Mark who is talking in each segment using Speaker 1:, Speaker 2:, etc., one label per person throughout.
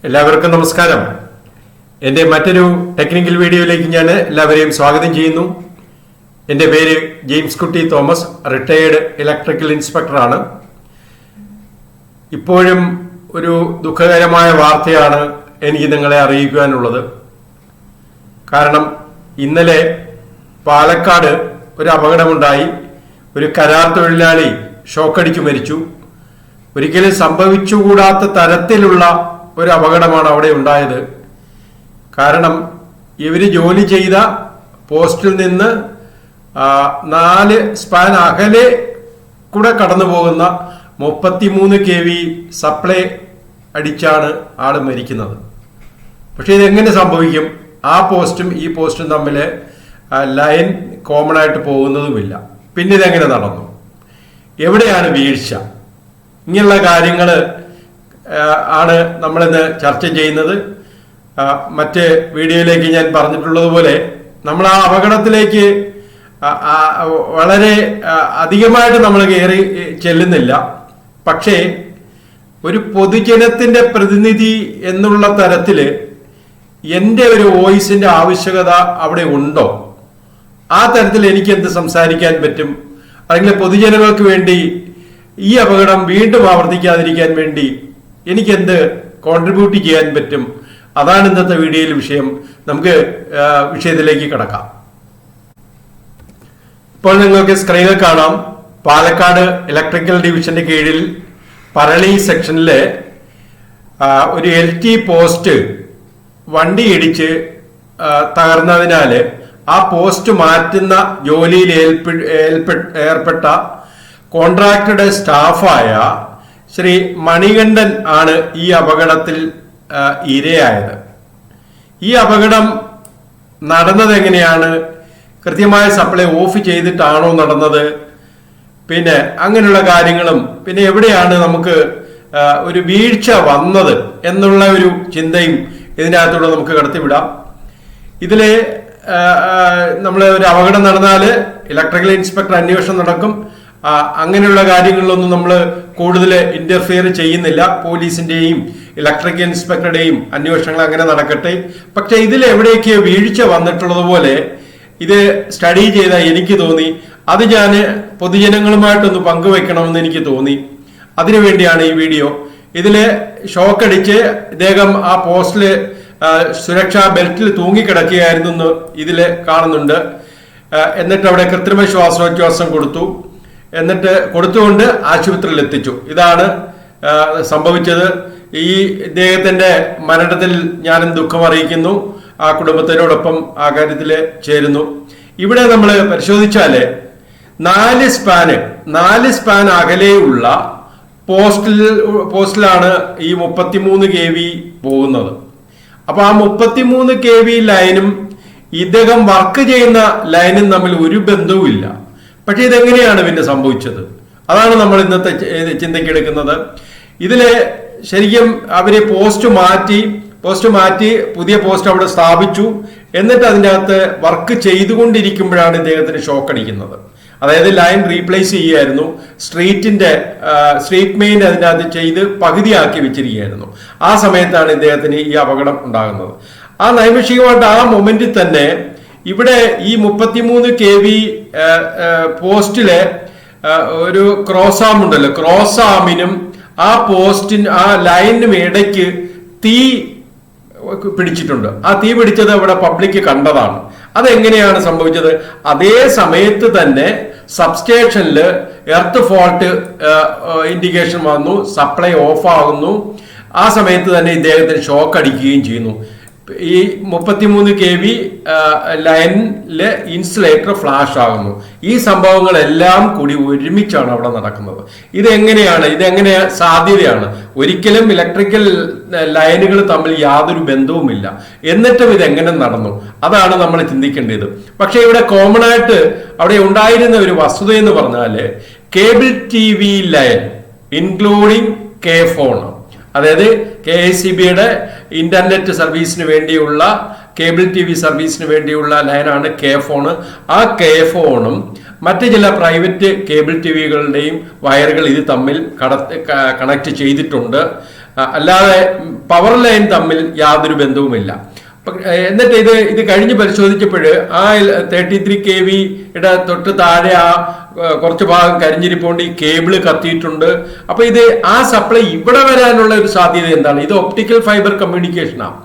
Speaker 1: എല്ലാവർക്കും നമസ്കാരം. എൻ്റെ മറ്റൊരു ടെക്നിക്കൽ വീഡിയോയിലേക്ക് ഞാൻ എല്ലാവരെയും സ്വാഗതം ചെയ്യുന്നു. എൻ്റെ പേര് ജെയിംസ് കുട്ടി തോമസ്, റിട്ടയേർഡ് ഇലക്ട്രിക്കൽ ഇൻസ്പെക്ടറാണ്. ഇപ്പോഴും ഒരു ദുഃഖകരമായ വാർത്തയാണ് എനിക്ക് നിങ്ങളെ അറിയിക്കുവാനുള്ളത്. കാരണം ഇന്നലെ പാലക്കാട് ഒരു അപകടമുണ്ടായി. ഒരു കരാർ തൊഴിലാളി ഷോക്കടിച്ചു മരിച്ചു. ഒരിക്കലും സംഭവിച്ചുകൂടാത്ത തരത്തിലുള്ള ഒരു അപകടമാണ് അവിടെ ഉണ്ടായത്. കാരണം ഇവർ ജോലി ചെയ്ത പോസ്റ്റിൽ നിന്ന് 4 സ്പാൻ അകലെ കൂടെ കടന്നു പോകുന്ന 33 kV സപ്ലൈ അടിച്ചാണ് ആള് മരിക്കുന്നത്. പക്ഷെ ഇതെങ്ങനെ സംഭവിക്കും? ആ പോസ്റ്റും ഈ പോസ്റ്റും തമ്മിൽ ലൈൻ കോമൺ ആയിട്ട് പോകുന്നതുമില്ല. പിന്നെ ഇതെങ്ങനെ നടന്നു? എവിടെയാണ് വീഴ്ച? ഇങ്ങനെയുള്ള കാര്യങ്ങൾ ആണ് നമ്മളിന്ന് ചർച്ച ചെയ്യുന്നത്. മറ്റ് വീഡിയോയിലേക്ക് ഞാൻ പറഞ്ഞിട്ടുള്ളതുപോലെ നമ്മൾ ആ അപകടത്തിലേക്ക് വളരെ അധികമായിട്ട് നമ്മൾ കയറി ചെല്ലുന്നില്ല. പക്ഷേ ഒരു പൊതുജനത്തിന്റെ പ്രതിനിധി എന്നുള്ള തരത്തിൽ എൻ്റെ ഒരു വോയിസിന്റെ ആവശ്യകത അവിടെ ഉണ്ടോ? ആ തരത്തിൽ എനിക്ക് എന്ത് സംസാരിക്കാൻ പറ്റും? അല്ലെങ്കിൽ പൊതുജനങ്ങൾക്ക് വേണ്ടി ഈ അപകടം വീണ്ടും ആവർത്തിക്കാതിരിക്കാൻ വേണ്ടി എനിക്കെന്ത് കോൺട്രിബ്യൂട്ട് ചെയ്യാൻ പറ്റും? അതാണ് ഇന്നത്തെ വീഡിയോയിൽ വിഷയം. നമുക്ക് വിഷയത്തിലേക്ക് കടക്കാം. ഇപ്പോൾ നിങ്ങൾക്ക് സ്ക്രീനിൽ കാണാം, പാലക്കാട് ഇലക്ട്രിക്കൽ ഡിവിഷന്റെ കീഴിൽ പറളി സെക്ഷനിലെ ഒരു LT പോസ്റ്റ് വണ്ടി ഇടിച്ച് തകർന്നതിനാൽ ആ പോസ്റ്റ് മാറ്റുന്ന ജോലിയിൽ ഏർപ്പെട്ട കോൺട്രാക്ടറുടെ സ്റ്റാഫായ ശ്രീ മണികണ്ഠൻ ആണ് ഈ അപകടത്തിൽ ഇരയായത്. ഈ അപകടം നടന്നത് എങ്ങനെയാണ്? കൃത്യമായ സപ്ലൈ ഓഫ് ചെയ്തിട്ടാണോ നടന്നത്? പിന്നെ അങ്ങനെയുള്ള കാര്യങ്ങളും, പിന്നെ എവിടെയാണ് നമുക്ക് ഒരു വീഴ്ച വന്നത് എന്നുള്ള ഒരു ചിന്തയും ഇതിനകത്തൂടെ നമുക്ക് കടത്തിവിടാം. ഇതില് നമ്മൾ ഒരു അപകടം നടന്നാൽ ഇലക്ട്രിക്കൽ ഇൻസ്പെക്ടർ അന്വേഷണം നടക്കും. അങ്ങനെയുള്ള കാര്യങ്ങളിലൊന്നും നമ്മൾ കൂടുതൽ ഇന്റർഫിയർ ചെയ്യുന്നില്ല. പോലീസിന്റെയും ഇലക്ട്രിക്കൽ ഇൻസ്പെക്ടറുടെയും അന്വേഷണങ്ങൾ അങ്ങനെ നടക്കട്ടെ. പക്ഷെ ഇതിൽ എവിടെയൊക്കെ വീഴ്ച വന്നിട്ടുള്ളതുപോലെ ഇത് സ്റ്റഡി ചെയ്ത എനിക്ക് തോന്നി. അത് ഞാൻ പൊതുജനങ്ങളുമായിട്ടൊന്ന് പങ്കുവെക്കണമെന്ന് എനിക്ക് തോന്നി. അതിനുവേണ്ടിയാണ് ഈ വീഡിയോ. ഇതില് ഷോക്കടിച്ച് ഇദ്ദേഹം ആ പോസ്റ്റില് സുരക്ഷാ ബെൽറ്റിൽ തൂങ്ങിക്കിടക്കുകയായിരുന്നു എന്ന് ഇതില് കാണുന്നുണ്ട്. എന്നിട്ട് അവിടെ കൃത്രിമ ശ്വാസോച്ഛ്വാസം കൊടുത്തു. എന്നിട്ട് കൊടുത്തുകൊണ്ട് ആശുപത്രിയിൽ എത്തിച്ചു. ഇതാണ് സംഭവിച്ചത്. ഈ ഇദ്ദേഹത്തിന്റെ മരണത്തിൽ ഞാനും ദുഃഖം അറിയിക്കുന്നു. ആ കുടുംബത്തിനോടൊപ്പം ആ കാര്യത്തിൽ ചേരുന്നു. ഇവിടെ നമ്മൾ പരിശോധിച്ചാല് 4 സ്പാൻ അകലെയുള്ള പോസ്റ്റിലാണ് ഈ 33 kV പോകുന്നത്. അപ്പൊ ആ 33 kV ലൈനും ഇദ്ദേഹം വർക്ക് ചെയ്യുന്ന ലൈനും തമ്മിൽ ഒരു ബന്ധവുമില്ല. പക്ഷെ ഇതെങ്ങനെയാണ് പിന്നെ സംഭവിച്ചത്? അതാണ് നമ്മൾ ഇന്നത്തെ ചിന്തയ്ക്കെടുക്കുന്നത്. ഇതില് ശരിക്കും അവര് പോസ്റ്റ് മാറ്റി പുതിയ പോസ്റ്റ് അവിടെ സ്ഥാപിച്ചു. എന്നിട്ട് അതിൻ്റെ അകത്ത് വർക്ക് ചെയ്തുകൊണ്ടിരിക്കുമ്പോഴാണ് ഇദ്ദേഹത്തിന് ഷോക്ക് അടിക്കുന്നത്. അതായത് ലൈൻ റീപ്ലേസ് ചെയ്യുകയായിരുന്നു. സ്ട്രീറ്റ് മെയിൻ അതിൻ്റെ അകത്ത് ചെയ്ത് പകുതിയാക്കി വെച്ചിരിക്കുകയായിരുന്നു. ആ സമയത്താണ് ഇദ്ദേഹത്തിന് ഈ അപകടം ഉണ്ടാകുന്നത്. ആ നൈമിഷികമായിട്ട് ആ മൊമെന്റിൽ തന്നെ ഇവിടെ ഈ 33 kV പോസ്റ്റിലെ ഒരു ക്രോസ് ആം ഉണ്ടല്ലോ, ക്രോസ് ആമിനും ആ ലൈനിനും ഇടയ്ക്ക് തീ പിടിച്ചിട്ടുണ്ട്. ആ തീ പിടിച്ചത് അവിടെ പബ്ലിക് കണ്ടതാണ്. അതെങ്ങനെയാണ് സംഭവിച്ചത്? അതേ സമയത്ത് തന്നെ സബ്സ്റ്റേഷനിൽ എർത്ത് ഫോൾട്ട് ഇൻഡിക്കേഷൻ വന്നു, സപ്ലൈ ഓഫ് ആകുന്നു. ആ സമയത്ത് തന്നെ ഇദ്ദേഹത്തിന് ഷോക്ക് അടിക്കുകയും ചെയ്യുന്നു. ഈ 33 kV ലൈനിലെ ഇൻസുലേറ്റർ ഫ്ലാഷ് ആകുന്നു. ഈ സംഭവങ്ങളെല്ലാം കൂടി ഒരുമിച്ചാണ് അവിടെ നടക്കുന്നത്. ഇതെങ്ങനെ സാധ്യതയാണ്? ഒരിക്കലും ഇലക്ട്രിക്കൽ ലൈനുകൾ തമ്മിൽ യാതൊരു ബന്ധവുമില്ല. എന്നിട്ടും ഇതെങ്ങനെ നടന്നു? അതാണ് നമ്മൾ ചിന്തിക്കേണ്ടത്. പക്ഷെ ഇവിടെ കോമൺ ആയിട്ട് അവിടെ ഉണ്ടായിരുന്ന ഒരു വസ്തുത എന്ന് പറഞ്ഞാല് cable TV line including K-FON, അതായത് KSEBയുടെ ഇന്റർനെറ്റ് സർവീസിന് വേണ്ടിയുള്ള കേബിൾ TV സർവീസിന് വേണ്ടിയുള്ള ലൈനാണ് K-ഫോൺ. ആ K-ഫോണും മറ്റ് ചില പ്രൈവറ്റ് കേബിൾ ടിവികളുടെയും വയറുകൾ ഇത് തമ്മിൽ കണക്ട് ചെയ്തിട്ടുണ്ട്. അല്ലാതെ പവർ ലൈൻ തമ്മിൽ യാതൊരു ബന്ധവുമില്ല. എന്നിട്ട് ഇത് കഴിഞ്ഞ് പരിശോധിച്ചപ്പോൾ ആ 33 kVയുടെ തൊട്ട് താഴെ ആ കുറച്ച് ഭാഗം കരിഞ്ഞിരിപ്പോണ്ട് ഈ കേബിള് കത്തിയിട്ടുണ്ട്. അപ്പൊ ഇത് ആ സപ്ലൈ ഇവിടെ വരാനുള്ള ഒരു സാധ്യത എന്താണ്? ഇത് ഒപ്റ്റിക്കൽ ഫൈബർ കമ്മ്യൂണിക്കേഷനാണ്.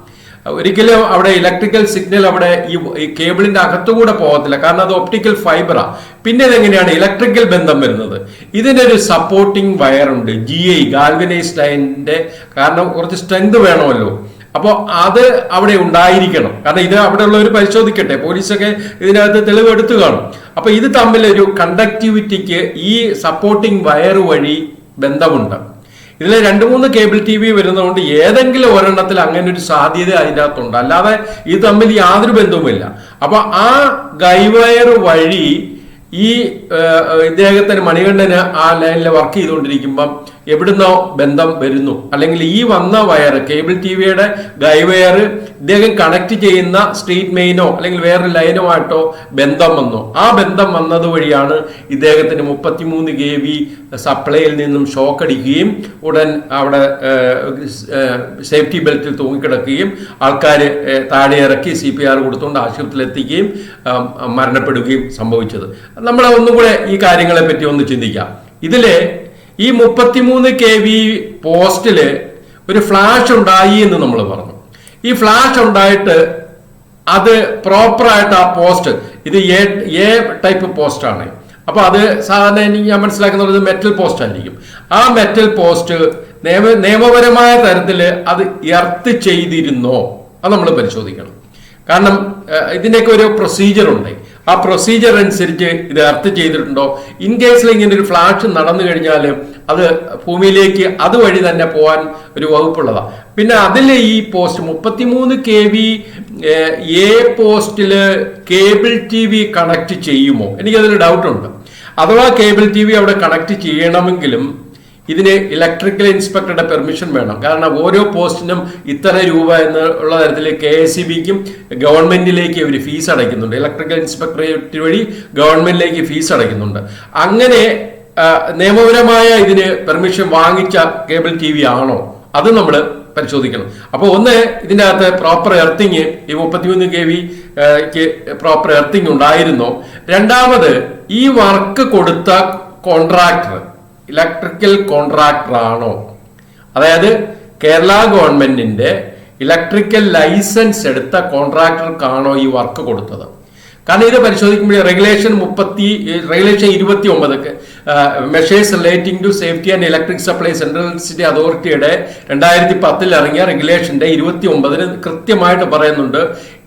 Speaker 1: ഒരിക്കലും അവിടെ ഇലക്ട്രിക്കൽ സിഗ്നൽ അവിടെ ഈ കേബിളിന്റെ അകത്തുകൂടെ പോകത്തില്ല, കാരണം അത് ഒപ്റ്റിക്കൽ ഫൈബറാ. പിന്നെ ഇതെങ്ങനെയാണ് ഇലക്ട്രിക്കൽ ബന്ധം വരുന്നത്? ഇതിനൊരു സപ്പോർട്ടിംഗ് വയറുണ്ട്, GI ഗാൽവനൈസ്ഡ് ലൈനിന്റെ, കാരണം കുറച്ച് സ്ട്രെങ്ത് വേണമല്ലോ. അപ്പോൾ അത് അവിടെ ഉണ്ടായിരിക്കണം. കാരണം ഇത് അവിടെ ഉള്ളവർ പരിശോധിക്കട്ടെ, പോലീസൊക്കെ ഇതിനകത്ത് തെളിവ് എടുത്തു കാണും. അപ്പൊ ഇത് തമ്മിലൊരു കണ്ടക്ടിവിറ്റിക്ക് ഈ സപ്പോർട്ടിംഗ് വയർ വഴി ബന്ധമുണ്ട്. ഇതിൽ 2-3 കേബിൾ TV വരുന്നതുകൊണ്ട് ഏതെങ്കിലും ഒരെണ്ണത്തിൽ അങ്ങനെ ഒരു സാധ്യത അതിൻ്റെ അകത്തുണ്ട്, അല്ലാതെ ഇത് തമ്മിൽ യാതൊരു ബന്ധവുമില്ല. അപ്പൊ ആ ഗൈവയർ വഴി ഈ ഇദ്ദേഹത്തിന് മണികണ്ഠന് ആ ലൈനിൽ വർക്ക് ചെയ്തുകൊണ്ടിരിക്കുമ്പം എവിടുന്നോ ബന്ധം വരുന്നു, അല്ലെങ്കിൽ ഈ വന്ന വയർ കേബിൾ TVയുടെ ഗൈവയർ ഇദ്ദേഹം കണക്ട് ചെയ്യുന്ന സ്ട്രീറ്റ് മെയിനോ അല്ലെങ്കിൽ വേറൊരു ലൈനോ ആയിട്ടോ ബന്ധം വന്നു. ആ ബന്ധം വന്നത് വഴിയാണ് ഇദ്ദേഹത്തിന് 33 kV സപ്ലൈയിൽ നിന്നും ഷോക്ക് അടിക്കുകയും ഉടൻ അവിടെ സേഫ്റ്റി ബെൽറ്റിൽ തൂങ്ങിക്കിടക്കുകയും ആൾക്കാർ താഴെ ഇറക്കി CPR കൊടുത്തുകൊണ്ട് ആശുപത്രിയിൽ എത്തിക്കുകയും മരണപ്പെടുകയും സംഭവിച്ചത്. നമ്മൾ ഒന്നും കൂടെ ഈ കാര്യങ്ങളെ പറ്റി ഒന്ന് ചിന്തിക്കാം. ഇതിലെ ഈ 33 kV പോസ്റ്റില് ഒരു ഫ്ലാഷ് ഉണ്ടായി എന്ന് നമ്മൾ പറഞ്ഞു. ഈ ഫ്ലാഷ് ഉണ്ടായിട്ട് അത് പ്രോപ്പറായിട്ട് ആ പോസ്റ്റ്, ഇത് എ ടൈപ്പ് പോസ്റ്റാണ്. അപ്പൊ അത് സാധാരണ ഞാൻ മനസ്സിലാക്കുന്നത് മെറ്റൽ പോസ്റ്റ് ആയിരിക്കും. ആ മെറ്റൽ പോസ്റ്റ് നിയമപരമായ തരത്തിൽ അത് എർത്ത് ചെയ്തിരുന്നോ അത് നമ്മൾ പരിശോധിക്കണം. കാരണം ഇതിൻ്റെയൊക്കെ ഒരു പ്രൊസീജിയർ ഉണ്ട്. ആ പ്രൊസീജിയർ അനുസരിച്ച് ഇത് എർത്ത് ചെയ്തിട്ടുണ്ടോ? ഇൻ കേസിൽ ഇങ്ങനെ ഒരു ഫ്ലാഷ് നടന്നു കഴിഞ്ഞാൽ അത് ഭൂമിയിലേക്ക് അതുവഴി തന്നെ പോകാൻ ഒരു വകുപ്പുള്ളതാണ്. പിന്നെ അതിൽ ഈ പോസ്റ്റ് 33 kV എ പോസ്റ്റില് കേബിൾ TV കണക്ട് ചെയ്യുമോ? എനിക്കതിൽ ഡൗട്ടുണ്ട്. അഥവാ കേബിൾ TV അവിടെ കണക്ട് ചെയ്യണമെങ്കിലും ഇതിന് ഇലക്ട്രിക്കൽ ഇൻസ്പെക്ടറുടെ പെർമിഷൻ വേണം. കാരണം ഓരോ പോസ്റ്റിനും ഇത്ര രൂപ എന്നുള്ള തരത്തിൽ KSEBക്കും ഗവൺമെന്റിലേക്ക് അവർ ഫീസ് അടയ്ക്കുന്നുണ്ട്. ഇലക്ട്രിക്കൽ ഇൻസ്പെക്ടറേറ്റ് വഴി ഗവൺമെന്റിലേക്ക് ഫീസ് അടയ്ക്കുന്നുണ്ട്. അങ്ങനെ നിയമപരമായ ഇതിന് പെർമിഷൻ വാങ്ങിച്ച കേബിൾ TV ആണോ അത് നമ്മൾ പരിശോധിക്കണം. അപ്പോൾ ഒന്ന്, ഇതിൻ്റെ അകത്ത് പ്രോപ്പർ എർത്തിങ്, ഈ 33 kVക്ക് പ്രോപ്പർ എർത്തിങ് ഉണ്ടായിരുന്നോ? രണ്ടാമത്, ഈ വർക്ക് കൊടുത്ത കോൺട്രാക്ടർ ഇലക്ട്രിക്കൽ കോൺട്രാക്ടർ ആണോ? അതായത് കേരള ഗവൺമെന്റിന്റെ ഇലക്ട്രിക്കൽ ലൈസൻസ് എടുത്ത കോൺട്രാക്ടർക്കാണോ ഈ വർക്ക് കൊടുത്തത്? കാരണം ഇത് പരിശോധിക്കുമ്പോൾ regulation 29 measures relating to safety and electric supply central electricity അതോറിറ്റിയുടെ 2010 ഇറങ്ങിയ റെഗുലേഷന്റെ 29 കൃത്യമായിട്ട് പറയുന്നുണ്ട്,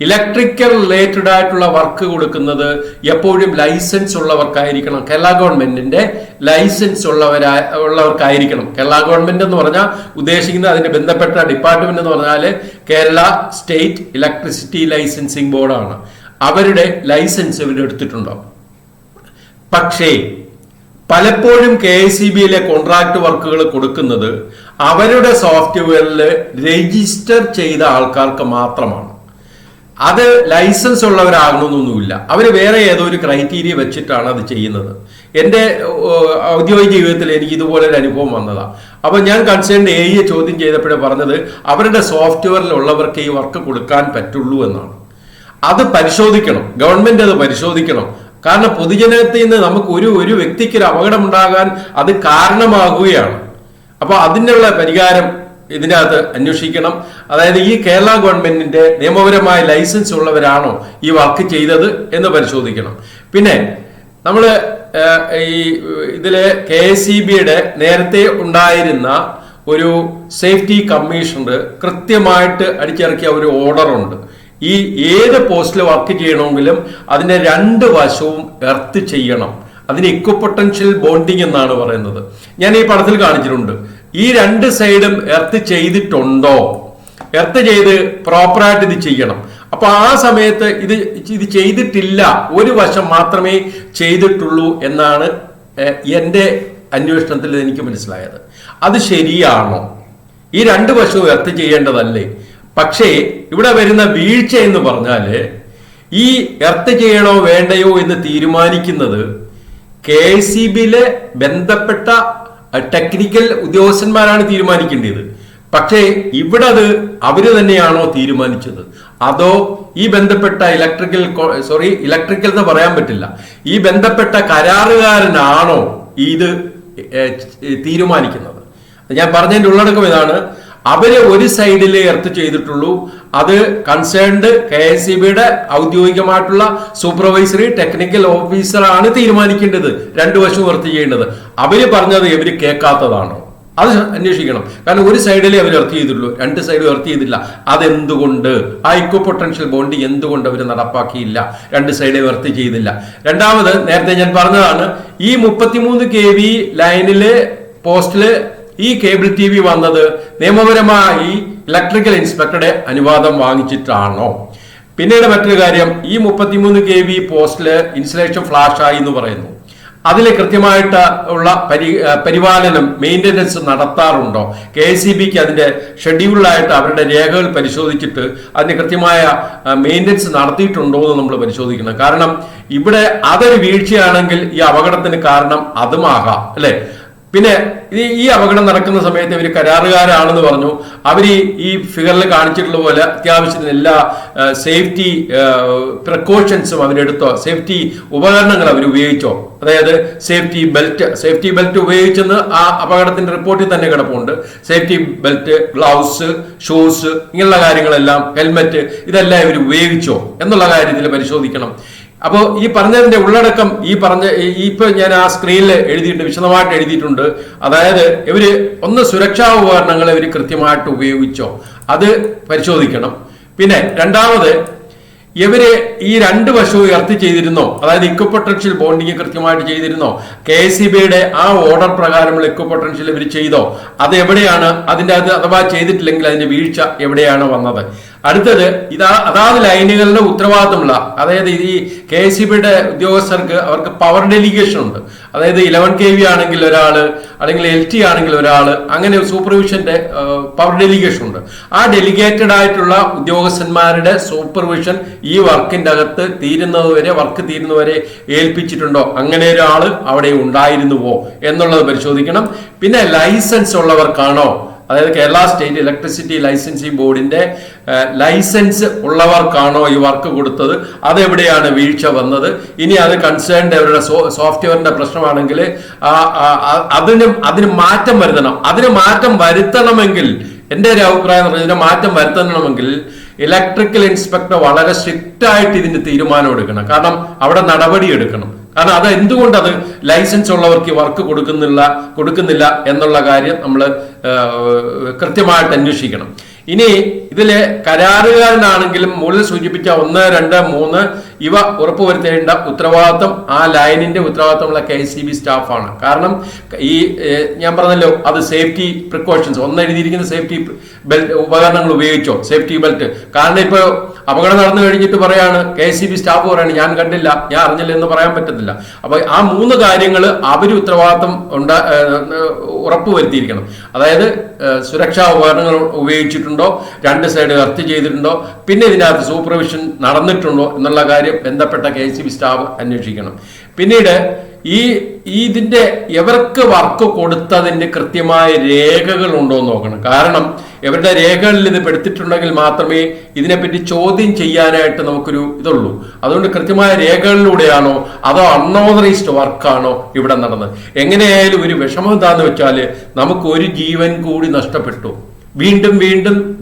Speaker 1: ഇലക്ട്രിക്കൽ റിലേറ്റഡ് ആയിട്ടുള്ള വർക്ക് കൊടുക്കുന്നത് എപ്പോഴും ലൈസൻസ് ഉള്ളവർക്കായിരിക്കണം. കേരള ഗവൺമെന്റിന്റെ ലൈസൻസ് ഉള്ളവർക്കായിരിക്കണം. കേരള ഗവൺമെന്റ് എന്ന് പറഞ്ഞാൽ ഉദ്ദേശിക്കുന്നത് അതിന്റെ ബന്ധപ്പെട്ട ഡിപ്പാർട്ട്മെന്റ് എന്ന് പറഞ്ഞാൽ കേരള സ്റ്റേറ്റ് ഇലക്ട്രിസിറ്റി ലൈസൻസിങ് ബോർഡാണ്. അവരുടെ ലൈസൻസ് ഇവരെടുത്തിട്ടുണ്ടോ? പക്ഷേ പലപ്പോഴും KSEBയിലെ കോൺട്രാക്ട് വർക്കുകൾ കൊടുക്കുന്നത് അവരുടെ സോഫ്റ്റ്വെയറിൽ രജിസ്റ്റർ ചെയ്ത ആൾക്കാർക്ക് മാത്രമാണ്. അത് ലൈസൻസ് ഉള്ളവരാകണമെന്നൊന്നുമില്ല. അവർ വേറെ ഏതോ ഒരു ക്രൈറ്റീരിയ വെച്ചിട്ടാണ് അത് ചെയ്യുന്നത്. എൻ്റെ ഔദ്യോഗിക ജീവിതത്തിൽ എനിക്ക് ഇതുപോലൊരു അനുഭവം വന്നതാണ്. അപ്പോൾ ഞാൻ കൺസേൺഡ് AE ചോദ്യം ചെയ്തപ്പോഴേ പറഞ്ഞത് അവരുടെ സോഫ്റ്റ്വെയറിലുള്ളവർക്ക് ഈ വർക്ക് കൊടുക്കാൻ പറ്റുള്ളൂ എന്നാണ്. അത് പരിശോധിക്കണം, ഗവൺമെന്റ് അത് പരിശോധിക്കണം. കാരണം പൊതുജനത്തിൽ നിന്ന് നമുക്ക് ഒരു വ്യക്തിക്ക് ഒരു അപകടം ഉണ്ടാകാൻ അത് കാരണമാകുകയാണ്. അപ്പൊ അതിനുള്ള പരിഹാരം ഇതിനകത്ത് അന്വേഷിക്കണം. അതായത് ഈ കേരള ഗവൺമെന്റിന്റെ നിയമപരമായ ലൈസൻസ് ഉള്ളവരാണോ ഈ വർക്ക് ചെയ്തത് എന്ന് പരിശോധിക്കണം. പിന്നെ നമ്മൾ ഈ ഇതില് KSEBയുടെ നേരത്തെ ഉണ്ടായിരുന്ന ഒരു സേഫ്റ്റി കമ്മീഷണർ കൃത്യമായിട്ട് അടിച്ചിറക്കിയ ഒരു ഓർഡറുണ്ട്. ഈ ഏത് പോസ്റ്റിൽ വർക്ക് ചെയ്യണമെങ്കിലും അതിന്റെ 2 വശവും എർത്ത് ചെയ്യണം. അതിന് ഇക്വപൊട്ടൻഷ്യൽ ബോണ്ടിങ് എന്നാണ് പറയുന്നത്. ഞാൻ ഈ പടത്തിൽ കാണിച്ചിട്ടുണ്ട്. ഈ 2 സൈഡും എർത്ത് ചെയ്തിട്ടുണ്ടോ? എർത്ത് ചെയ്ത് പ്രോപ്പറായിട്ട് ഇത് ചെയ്യണം. അപ്പൊ ആ സമയത്ത് ഇത് ചെയ്തിട്ടില്ല, ഒരു വശം മാത്രമേ ചെയ്തിട്ടുള്ളൂ എന്നാണ് എൻ്റെ അന്വേഷണത്തിൽ എനിക്ക് മനസ്സിലായത്. അത് ശരിയാണോ? ഈ 2 വശവും എർത്ത് ചെയ്യേണ്ടതല്ലേ? പക്ഷേ ഇവിടെ വരുന്ന വീഴ്ച എന്ന് പറഞ്ഞാല് ഈ എർത്ത് ചെയ്യണോ വേണ്ടയോ എന്ന് തീരുമാനിക്കുന്നത് KSEBയിലെ ബന്ധപ്പെട്ട ടെക്നിക്കൽ ഉദ്യോഗസ്ഥന്മാരാണ് തീരുമാനിക്കേണ്ടത്. പക്ഷേ ഇവിടെ അത് അവര് തന്നെയാണോ തീരുമാനിച്ചത്, അതോ ഈ ബന്ധപ്പെട്ട ഇലക്ട്രിക്കൽ എന്ന് പറയാൻ പറ്റില്ല, ഈ ബന്ധപ്പെട്ട കരാറുകാരനാണോ ഇത് തീരുമാനിക്കുന്നത്? ഞാൻ പറഞ്ഞതിന്റെ ഉള്ളടക്കം ഇതാണ്. അവര് ഒരു സൈഡിലെ എർത്ത് ചെയ്തിട്ടുള്ളൂ, അത് കൺസേൺഡ് KSEBയുടെ ഔദ്യോഗികമായിട്ടുള്ള സൂപ്പർവൈസറി ടെക്നിക്കൽ ഓഫീസറാണ് തീരുമാനിക്കേണ്ടത്, രണ്ടു വശവും എർത്ത് ചെയ്യേണ്ടത്. അവര് പറഞ്ഞത് ഇവര് കേൾക്കാത്തതാണോ, അത് അന്വേഷിക്കണം. കാരണം ഒരു സൈഡിലേ അവർ എർത്ത് ചെയ്തിട്ടുള്ളൂ, രണ്ട് സൈഡും എർത്ത് ചെയ്തില്ല. അതെന്തുകൊണ്ട്? ആ ഇക്വ പൊട്ടൻഷ്യൽ ബോണ്ട് എന്തുകൊണ്ട് അവർ നടപ്പാക്കിയില്ല, രണ്ട് സൈഡേ എർത്ത് ചെയ്തില്ല? രണ്ടാമത്, നേരത്തെ ഞാൻ പറഞ്ഞതാണ്, ഈ 33 kV ലൈനില് പോസ്റ്റില് ഈ കേബിൾ TV വന്നത് നിയമപരമായി ഇലക്ട്രിക്കൽ ഇൻസ്പെക്ടറുടെ അനുവാദം വാങ്ങിച്ചിട്ടാണോ? പിന്നീട് മറ്റൊരു കാര്യം, ഈ 33 kV പോസ്റ്റില് ഇൻസുലേഷൻ ഫ്ലാഷ് ആയി എന്ന് പറയുന്നു. അതിൽ കൃത്യമായിട്ട് ഉള്ള പരിപാലനം, മെയിൻ്റനൻസ് നടത്താറുണ്ടോ? KSEBക്ക് അതിന്റെ ഷെഡ്യൂളായിട്ട് അവരുടെ രേഖകൾ പരിശോധിച്ചിട്ട് അതിന് കൃത്യമായ മെയിൻ്റനൻസ് നടത്തിയിട്ടുണ്ടോ എന്ന് നമ്മൾ പരിശോധിക്കണം. കാരണം ഇവിടെ അതൊരു വീഴ്ചയാണെങ്കിൽ ഈ അപകടത്തിന് കാരണം അതുമാകാം, അല്ലെ? പിന്നെ ഈ അപകടം നടക്കുന്ന സമയത്ത് ഇവർ കരാറുകാരാണെന്ന് പറഞ്ഞു. അവർ ഈ ഫിഗറിൽ കാണിച്ചിട്ടുള്ള പോലെ അത്യാവശ്യത്തിന് എല്ലാ സേഫ്റ്റി പ്രിക്കോഷൻസും അവരെടുത്തോ, സേഫ്റ്റി ഉപകരണങ്ങൾ അവർ ഉപയോഗിച്ചോ? അതായത് സേഫ്റ്റി ബെൽറ്റ് ഉപയോഗിച്ചെന്ന് ആ അപകടത്തിന്റെ റിപ്പോർട്ടിൽ തന്നെ കിടപ്പുണ്ട്. സേഫ്റ്റി ബെൽറ്റ്, ഗ്ലൗസ്, ഷൂസ്, ഇങ്ങനെയുള്ള കാര്യങ്ങളെല്ലാം, ഹെൽമെറ്റ്, ഇതെല്ലാം ഇവർ ഉപയോഗിച്ചോ എന്നുള്ള കാര്യത്തിൽ പരിശോധിക്കണം. അപ്പോൾ ഈ പറഞ്ഞതിന്റെ ഉള്ളടക്കം ഇപ്പൊ ഞാൻ ആ സ്ക്രീനിൽ വിശദമായിട്ട് എഴുതിയിട്ടുണ്ട്. അതായത് ഇവര് ഒന്ന് സുരക്ഷാ ഉപകരണങ്ങൾ ഇവർ കൃത്യമായിട്ട് ഉപയോഗിച്ചോ, അത് പരിശോധിക്കണം. പിന്നെ രണ്ടാമത്, ഇവര് ഈ രണ്ട് വശവും എർത്ത് ചെയ്തിരുന്നോ? അതായത് ഇക്വ പൊട്ടൻഷ്യൽ ബോണ്ടിങ് കൃത്യമായിട്ട് ചെയ്തിരുന്നോ? KSEBയുടെ ആ ഓർഡർ പ്രകാരമുള്ള ഇക്വ പൊട്ടൻഷ്യൽ ഇവർ ചെയ്തോ? അത് എവിടെയാണ് അതിന്റെ അഥവാ ചെയ്തിട്ടില്ലെങ്കിൽ അതിന്റെ വീഴ്ച എവിടെയാണ് വന്നത്? അടുത്തത്, അതാത് ലൈനുകളുടെ ഉത്തരവാദിത്തമുള്ള, അതായത് ഈ KSEBയുടെ ഉദ്യോഗസ്ഥർക്ക് അവർക്ക് പവർ ഡെലിഗേഷൻ ഉണ്ട്. അതായത് 11 kV ആണെങ്കിൽ ഒരാള്, അല്ലെങ്കിൽ LT ആണെങ്കിൽ ഒരാള്, അങ്ങനെ സൂപ്പർവിഷന്റെ പവർ ഡെലിഗേഷൻ ഉണ്ട്. ആ ഡെലിഗേറ്റഡ് ആയിട്ടുള്ള ഉദ്യോഗസ്ഥന്മാരുടെ സൂപ്പർവിഷൻ ഈ വർക്കിന്റെ അകത്ത് വർക്ക് തീരുന്നവരെ ഏൽപ്പിച്ചിട്ടുണ്ടോ? അങ്ങനെ ഒരാള് അവിടെ ഉണ്ടായിരുന്നുവോ എന്നുള്ളത് പരിശോധിക്കണം. പിന്നെ ലൈസൻസ് ഉള്ളവർക്കാണോ, അതായത് കേരള സ്റ്റേറ്റ് ഇലക്ട്രിസിറ്റി ലൈസൻസിംഗ് ബോർഡിന്റെ ലൈസൻസ് ഉള്ളവർക്കാണോ ഈ വർക്ക് കൊടുത്തത്? അതെവിടെയാണ് വീഴ്ച വന്നത്? ഇനി അത് കൺസേൺഡ് അവരുടെ സോഫ്റ്റ്വെയറിന്റെ പ്രശ്നമാണെങ്കിൽ അതിന് മാറ്റം വരുത്തണം. അതിന് മാറ്റം വരുത്തണമെങ്കിൽ, എന്റെ ഒരു അഭിപ്രായം എന്ന് പറഞ്ഞാൽ, മാറ്റം വരുത്തണമെങ്കിൽ ഇലക്ട്രിക്കൽ ഇൻസ്പെക്ടർ വളരെ സ്ട്രിക്റ്റ് ആയിട്ട് ഇതിന് തീരുമാനം എടുക്കണം. കാരണം അവിടെ നടപടി എടുക്കണം. കാരണം അത് എന്തുകൊണ്ട് അത് ലൈസൻസ് ഉള്ളവർക്ക് വർക്ക് കൊടുക്കുന്നില്ല എന്നുള്ള കാര്യം നമ്മൾ കൃത്യമായിട്ട് അന്വേഷിക്കണം. ഇനി ഇതിലെ കരാറുകാരനാണെങ്കിലും മുകളിൽ സൂചിപ്പിച്ച 1, 2, 3 ഇവ ഉറപ്പുവരുത്തേണ്ട ഉത്തരവാദിത്വം ആ ലൈനിന്റെ ഉത്തരവാദിത്തമുള്ള KSEB സ്റ്റാഫാണ്. കാരണം ഈ ഞാൻ പറഞ്ഞല്ലോ, അത് സേഫ്റ്റി പ്രിക്കോഷൻസ് എഴുതിയിരിക്കുന്ന സേഫ്റ്റി ബെൽറ്റ് ഉപകരണങ്ങൾ ഉപയോഗിച്ചോ, സേഫ്റ്റി ബെൽറ്റ്. കാരണം ഇപ്പൊ അപകടം നടന്നു കഴിഞ്ഞിട്ട് പറയാണ് KSEB സ്റ്റാഫ് പറയാണ് ഞാൻ കണ്ടില്ല, ഞാൻ അറിഞ്ഞില്ല എന്ന് പറയാൻ പറ്റത്തില്ല. അപ്പൊ ആ 3 കാര്യങ്ങൾ അവർ ഉത്തരവാദിത്തം ഉറപ്പുവരുത്തിയിരിക്കണം. അതായത് സുരക്ഷാ ഉപകരണങ്ങൾ ഉപയോഗിച്ചിട്ടുണ്ടോ, രണ്ട് സൈഡ് എർത്ത് ചെയ്തിട്ടുണ്ടോ, പിന്നെ ഇതിനകത്ത് സൂപ്പർവിഷൻ നടന്നിട്ടുണ്ടോ എന്നുള്ള കാര്യം ബന്ധപ്പെട്ട KSEB സ്റ്റാഫ് അന്വേഷിക്കണം. പിന്നീട് ഇതിന്റെ ഇവർക്ക് വർക്ക് കൊടുത്തതിന്റെ കൃത്യമായ രേഖകൾ ഉണ്ടോ എന്ന് നോക്കണം. കാരണം ഇവരുടെ രേഖകളിൽ ഇത് പെടുത്തിട്ടുണ്ടെങ്കിൽ മാത്രമേ ഇതിനെപ്പറ്റി ചോദ്യം ചെയ്യാനായിട്ട് നമുക്കൊരു ഇതുള്ളൂ. അതുകൊണ്ട് കൃത്യമായ രേഖകളിലൂടെയാണോ അതോ അൺഓതറൈസ്ഡ് വർക്കാണോ ഇവിടെ നടന്നത്? എങ്ങനെയായാലും ഒരു വിഷമം എന്താന്ന് വെച്ചാൽ, നമുക്ക് ഒരു ജീവൻ കൂടി നഷ്ടപ്പെട്ടു. വീണ്ടും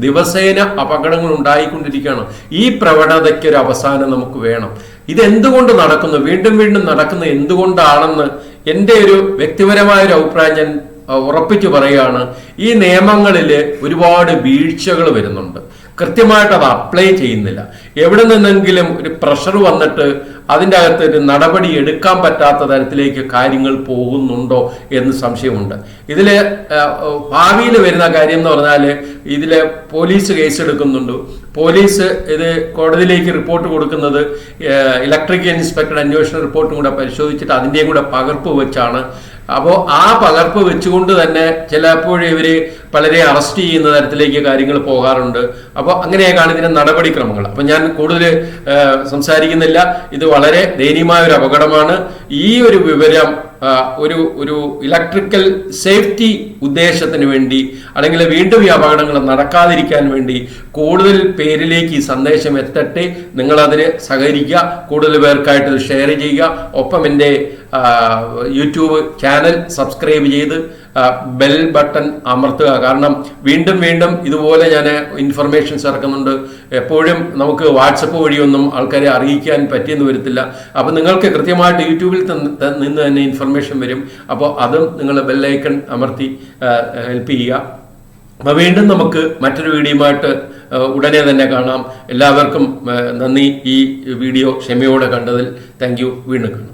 Speaker 1: ദിവസേന അപകടങ്ങൾ ഉണ്ടായിക്കൊണ്ടിരിക്കുകയാണ്. ഈ പ്രവണതയ്ക്ക് ഒരു അവസാനം നമുക്ക് വേണം. ഇതെന്തുകൊണ്ട് നടക്കുന്നു, വീണ്ടും നടക്കുന്നത് എന്തുകൊണ്ടാണെന്ന് എൻ്റെ ഒരു വ്യക്തിപരമായ ഒരു അഭിപ്രായം ഞാൻ ഉറപ്പിച്ചു പറയുകയാണ്. ഈ നിയമങ്ങളിൽ ഒരുപാട് വീഴ്ചകൾ വരുന്നുണ്ട്. കൃത്യമായിട്ട് അത് അപ്ലൈ ചെയ്യുന്നില്ല. എവിടെ നിന്നെങ്കിലും ഒരു പ്രഷർ വന്നിട്ട് അതിൻ്റെ അകത്ത് ഒരു നടപടി എടുക്കാൻ പറ്റാത്ത തരത്തിലേക്ക് കാര്യങ്ങൾ പോകുന്നുണ്ടോ എന്ന് സംശയമുണ്ട്. ഇതില് ഭാവിയിൽ വരുന്ന കാര്യം എന്ന് പറഞ്ഞാൽ, ഇതില് പോലീസ് കേസ് എടുക്കുന്നുണ്ട്. പോലീസ് ഇത് കോടതിയിലേക്ക് റിപ്പോർട്ട് കൊടുക്കുന്നത് ഇലക്ട്രിക്കൽ ഇൻസ്പെക്ടർ അന്വേഷണ റിപ്പോർട്ടും കൂടെ പരിശോധിച്ചിട്ട് അതിൻ്റെയും കൂടെ പകർപ്പ് വെച്ചാണ്. അപ്പോൾ ആ പകർപ്പ് വെച്ചുകൊണ്ട് തന്നെ ചിലപ്പോഴും ഇവര് പലരെ അറസ്റ്റ് ചെയ്യുന്ന തരത്തിലേക്ക് കാര്യങ്ങൾ പോകാറുണ്ട്. അപ്പോൾ അങ്ങനെയൊക്കെയാണ് ഇതിന്റെ നടപടിക്രമങ്ങൾ. അപ്പൊ ഞാൻ കൂടുതൽ സംസാരിക്കുന്നില്ല. ഇത് വളരെ ദയനീയമായ ഒരു അപകടമാണ്. ഈ ഒരു വിവരം ഒരു ഇലക്ട്രിക്കൽ സേഫ്റ്റി ഉദ്ദേശത്തിന് വേണ്ടി അല്ലെങ്കിൽ വീണ്ടും ഈ അപകടങ്ങൾ നടക്കാതിരിക്കാൻ വേണ്ടി കൂടുതൽ പേരിലേക്ക് ഈ സന്ദേശം എത്തട്ടെ. നിങ്ങളതിന് സഹകരിക്കുക, കൂടുതൽ പേർക്കായിട്ട് ഇത് ഷെയർ ചെയ്യുക. ഒപ്പം എൻ്റെ യൂട്യൂബ് ചാനൽ സബ്സ്ക്രൈബ് ചെയ്ത് ബെൽ ബട്ടൺ അമർത്തുക. കാരണം വീണ്ടും വീണ്ടും ഇതുപോലെ ഞാൻ ഇൻഫർമേഷൻസ് ഇറക്കുന്നുണ്ട്. എപ്പോഴും നമുക്ക് വാട്സപ്പ് വഴിയൊന്നും ആൾക്കാരെ അറിയിക്കാൻ പറ്റിയെന്ന് വരത്തില്ല. അപ്പോൾ നിങ്ങൾക്ക് കൃത്യമായിട്ട് യൂട്യൂബിൽ നിന്ന് തന്നെ ഇൻഫർമേഷൻ വരും. അപ്പോൾ അതും നിങ്ങൾ ബെല്ലൈക്കൺ അമർത്തി ഹെൽപ്പ് ചെയ്യുക. അപ്പോൾ വീണ്ടും നമുക്ക് മറ്റൊരു വീഡിയോയുമായിട്ട് ഉടനെ തന്നെ കാണാം. എല്ലാവർക്കും നന്ദി. ഈ വീഡിയോ ക്ഷമയോടെ കണ്ടതിൽ താങ്ക് യു. വീണ്ടും കാണാം.